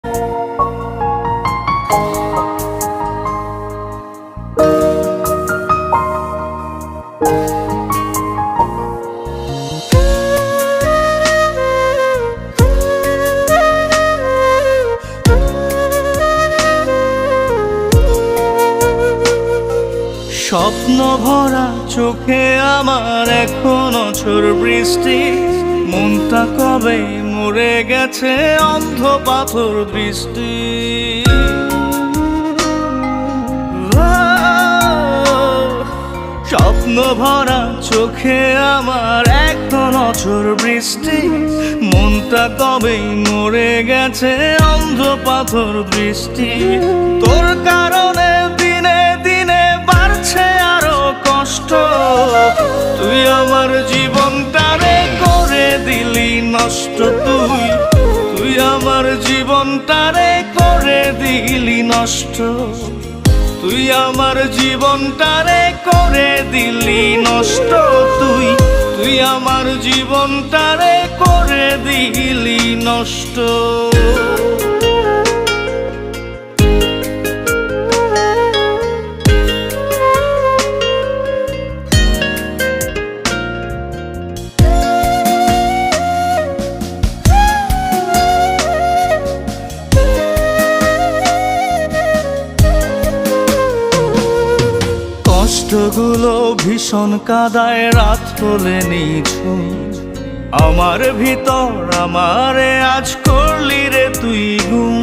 স্বপ্ন ভরা চোখে আমার এখনো ঝড় বৃষ্টি, মনটা কবে মরে গেছে অন্ধ পাথর দৃষ্টি। স্বপ্ন ভরা চোখে আমার এখনো ঝড় বৃষ্টি, মনটা কবে মরে গেছে অন্ধ পাথর দৃষ্টি। তোর কারণে দিনে দিনে বাড়ছে আরো কষ্ট, তুই আমার জীবনটারে করে দিলি নষ্ট। তুই আমার জীবনটারে করে দিলি নষ্ট, তুই আমার জীবনটারে করে দিলি নষ্ট। তুই আমার জীবনটারে করে দিলি নষ্ট। কষ্টগুলো ভীষণ কাদায়, রাত হলে নিঝুম আমার ভিতর, আমারে আজ করলি রে তুই গুম।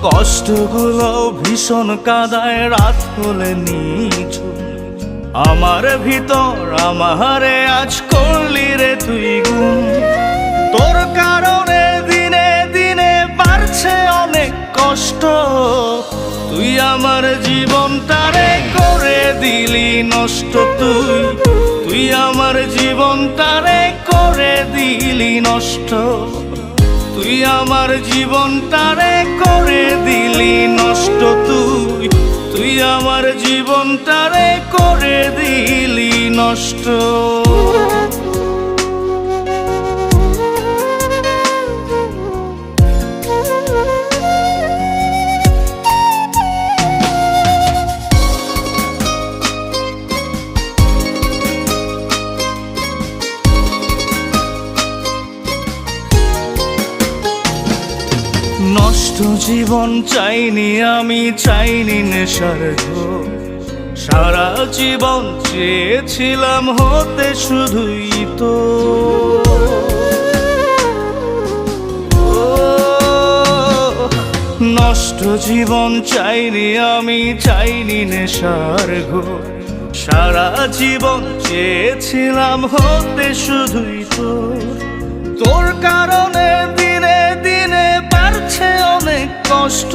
কষ্টগুলো ভীষণ কাদায়, রাত হলে নিঝুম আমার ভিতর, আমারে আজ করলি রে তুই গুম। তোর কারণে দিনে দিনে বাড়ছে অনেক কষ্ট, তুই আমার জীবনটারে করে দিলি নষ্ট। তুই আমার জীবনটারে করে দিলি নষ্ট, তুই আমার জীবনটারে করে দিলি নষ্ট। তুই আমার জীবনটারে করে দিলি নষ্ট। নষ্ট জীবন চাইনি আমি, চাইনি নেশার ঘোর। সারা জীবন চেয়েছিলাম হতে শুধুই তো। নষ্ট জীবন চাইনি আমি, চাইনি নেশার ঘোর। সারা জীবন চেয়েছিলাম হতে শুধুই তো। তোর কারণে দিনে দিনে বাড়ছে অনেক কষ্ট,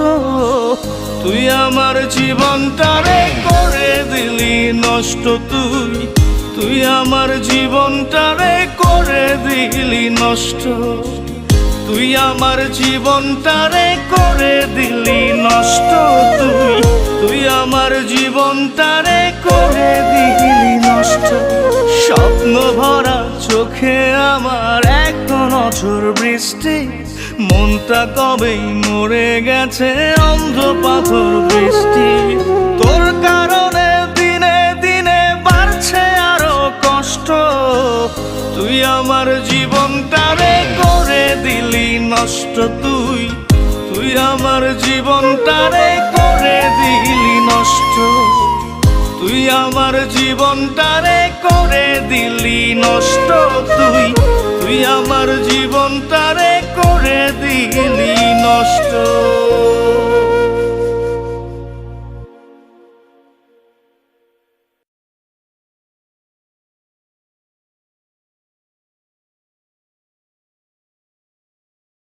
তুই আমার জীবনটারে করে দিলি নষ্ট। তুই আমার জীবনটারে করে দিলি নষ্ট, তুই আমার জীবনটারে করে দিলি নষ্ট। তুই আমার জীবনটারে করে দিলি নষ্ট। স্বপ্ন ভরা চোখে আমার এখনো ঝড় বৃষ্টি, মনটা কবেই মরে গেছে অন্ধ পাথর দৃষ্টি। তোর কারণে দিনে দিনে বাড়ছে আরো কষ্ট, তুই আমার জীবনটারে করে দিলি নষ্ট। তুই আমার জীবনটারে করে দিলি নষ্ট, তুই আমার জীবনটারে করে দিলি নষ্ট। তুই আমার জীবনটারে করে দিলি নষ্ট।